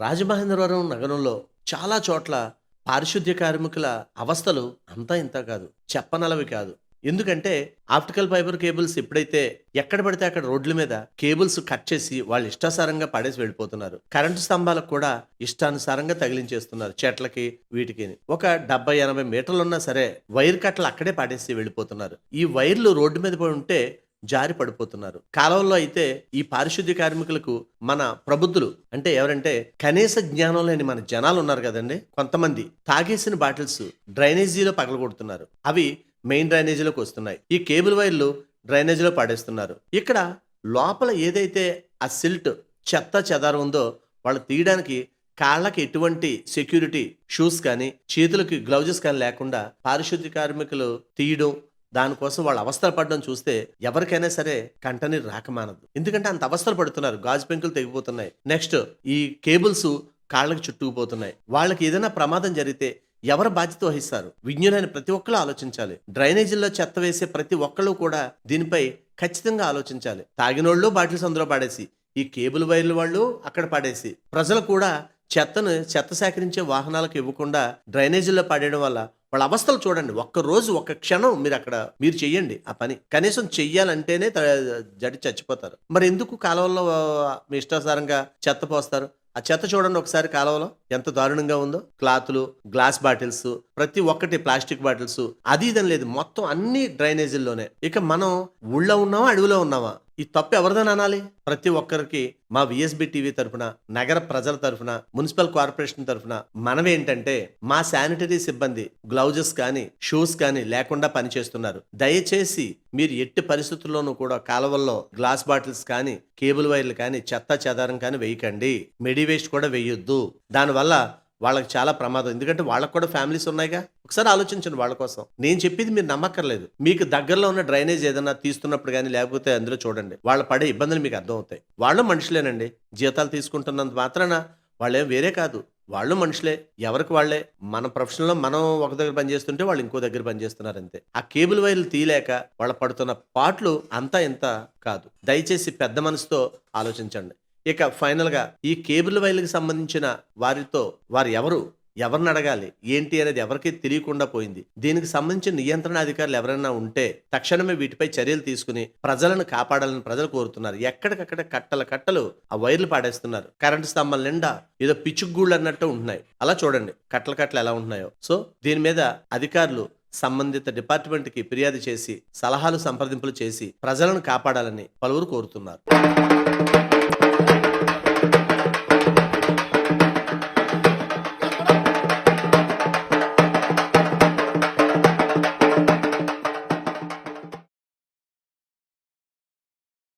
రాజమహేంద్రవరం నగరంలో చాలా చోట్ల పారిశుద్ధ్య కార్మికుల అవస్థలు అంతా ఇంత కాదు, చెప్పనలవి కాదు. ఎందుకంటే ఆప్టికల్ ఫైబర్ కేబుల్స్ ఎప్పుడైతే ఎక్కడ పడితే అక్కడ రోడ్ల మీద కేబుల్స్ కట్ చేసి వాళ్ళు ఇష్టాసారంగా పడేసి వెళ్ళిపోతున్నారు. కరెంటు స్తంభాలకు కూడా ఇష్టానుసారంగా తగిలించేస్తున్నారు, చెట్లకి వీటికి. ఒక 70-80 మీటర్లు ఉన్నా సరే వైర్ కట్టలు అక్కడే పడేసి వెళ్ళిపోతున్నారు. ఈ వైర్లు రోడ్డు మీద పడి ఉంటే జారి పడిపోతున్నారు. కాలంలో అయితే ఈ పారిశుద్ధ్య కార్మికులకు మన ప్రబుద్ధులు అంటే ఎవరంటే కనీస జ్ఞానం లేని మన జనాలు ఉన్నారు కదండి. కొంతమంది తాగేసిన బాటిల్స్ డ్రైనేజీలో పగలగొడుతున్నారు. అవి మెయిన్ డ్రైనేజీలోకి వస్తున్నాయి. ఈ కేబుల్ వైర్లు డ్రైనేజీలో పడేస్తున్నారు. ఇక్కడ లోపల ఏదైతే ఆ సిల్ట్ చెత్త చెదారం ఉందో వాళ్ళు తీయడానికి కాళ్ళకి ఎటువంటి సెక్యూరిటీ షూస్ కానీ చేతులకి గ్లౌజెస్ కానీ లేకుండా పారిశుద్ధ్య కార్మికులు తీయడం, దానికోసం వాళ్ళు అవస్థలు పడడం చూస్తే ఎవరికైనా సరే కంటని రాకమానదు. ఎందుకంటే అంత అవస్థలు పడుతున్నారు. గాజు పెంకులు తెగిపోతున్నాయి. నెక్స్ట్ ఈ కేబుల్స్ కాళ్ళకి చుట్టుకుపోతున్నాయి. వాళ్ళకి ఏదైనా ప్రమాదం జరిగితే ఎవరు బాధ్యత వహిస్తారు? విజ్ఞులైన ప్రతి ఒక్కరు ఆలోచించాలి. డ్రైనేజీల్లో చెత్త వేసే ప్రతి ఒక్కళ్ళు కూడా దీనిపై ఖచ్చితంగా ఆలోచించాలి. తాగినోళ్ళు బాటిల్స్ అందులో పడేసి, ఈ కేబుల్ వైర్లు వాళ్ళు అక్కడ పడేసి, ప్రజలు కూడా చెత్త సేకరించే వాహనాలకు ఇవ్వకుండా డ్రైనేజీల్లో పడేయడం వల్ల వాళ్ళ అవస్థలు చూడండి. ఒక్క రోజు ఒక్క క్షణం మీరు చెయ్యండి ఆ పని. కనీసం చెయ్యాలంటేనే జడి చచ్చిపోతారు. మరి ఎందుకు కాలువల్లో మీ ఇష్టానుసారంగా చెత్త పోస్తారు? ఆ చెత్త చూడండి ఒకసారి కాలువలో ఎంత దారుణంగా ఉందో. క్లాతులు, గ్లాస్ బాటిల్స్, ప్రతి ఒక్కటి ప్లాస్టిక్ బాటిల్స్, అది ఇదని లేదు, మొత్తం అన్ని డ్రైనేజీల్లోనే. ఇక మనం ఊళ్ళో ఉన్నామా అడవిలో ఉన్నామా? ఈ తప్పు ఎవరిదని అనాలి? ప్రతి ఒక్కరికి మా విఎస్బి టీవీ తరఫున, నగర ప్రజల తరఫున, మున్సిపల్ కార్పొరేషన్ తరఫున మనమేంటంటే మా శానిటరీ సిబ్బంది గ్లౌజెస్ కానీ షూస్ కానీ లేకుండా పనిచేస్తున్నారు. దయచేసి మీరు ఎట్టి పరిస్థితుల్లోనూ కూడా కాలువల్లో గ్లాస్ బాటిల్స్ కానీ కేబుల్ వైర్లు కానీ చెత్త చెదారం కానీ వేయకండి. మెడి వేస్ట్ కూడా వేయొద్దు. దానివల్ల వాళ్ళకి చాలా ప్రమాదం. ఎందుకంటే వాళ్ళకు కూడా ఫ్యామిలీస్ ఉన్నాయిగా. ఒకసారి ఆలోచించండి వాళ్ళ కోసం. నేను చెప్పేది మీరు నమ్మక్కర్లేదు. మీకు దగ్గరలో ఉన్న డ్రైనేజ్ ఏదైనా తీస్తున్నప్పుడు కానీ లేకపోతే అందులో చూడండి. వాళ్ళు పడే ఇబ్బందులు మీకు అర్థం అవుతాయి. వాళ్ళు మనుషులేనండి. జీతాలు తీసుకుంటున్నంత మాత్రాన వాళ్ళేం వేరే కాదు. వాళ్ళు మనుషులే, ఎవరికి వాళ్లే. మన ప్రొఫెషన్లో మనం ఒక దగ్గర పనిచేస్తుంటే వాళ్ళు ఇంకో దగ్గర పనిచేస్తున్నారు అంతే. ఆ కేబుల్ వైర్లు తీయలేక వాళ్ళు పడుతున్న పాటలు అంతా ఇంత కాదు. దయచేసి పెద్ద మనసుతో ఆలోచించండి. ఇక ఫైనల్ గా ఈ కేబుల్ వైర్లకు సంబంధించిన వారు ఎవరిని అడగాలి ఏంటి అనేది ఎవరికీ తెలియకుండా పోయింది. దీనికి సంబంధించిన నియంత్రణ అధికారులు ఎవరైనా ఉంటే తక్షణమే వీటిపై చర్యలు తీసుకుని ప్రజలను కాపాడాలని ప్రజలు కోరుతున్నారు. ఎక్కడికక్కడ కట్టలు ఆ వైర్లు పాడేస్తున్నారు. కరెంటు స్తంభాల నిండా ఏదో పిచ్చుగూళ్ళు అన్నట్టు ఉంటున్నాయి. అలా చూడండి కట్టలు ఎలా ఉంటున్నాయో. సో దీని మీద అధికారులు సంబంధిత డిపార్ట్మెంట్ కి ఫిర్యాదు చేసి సలహాలు సంప్రదింపులు చేసి ప్రజలను కాపాడాలని పలువురు కోరుతున్నారు.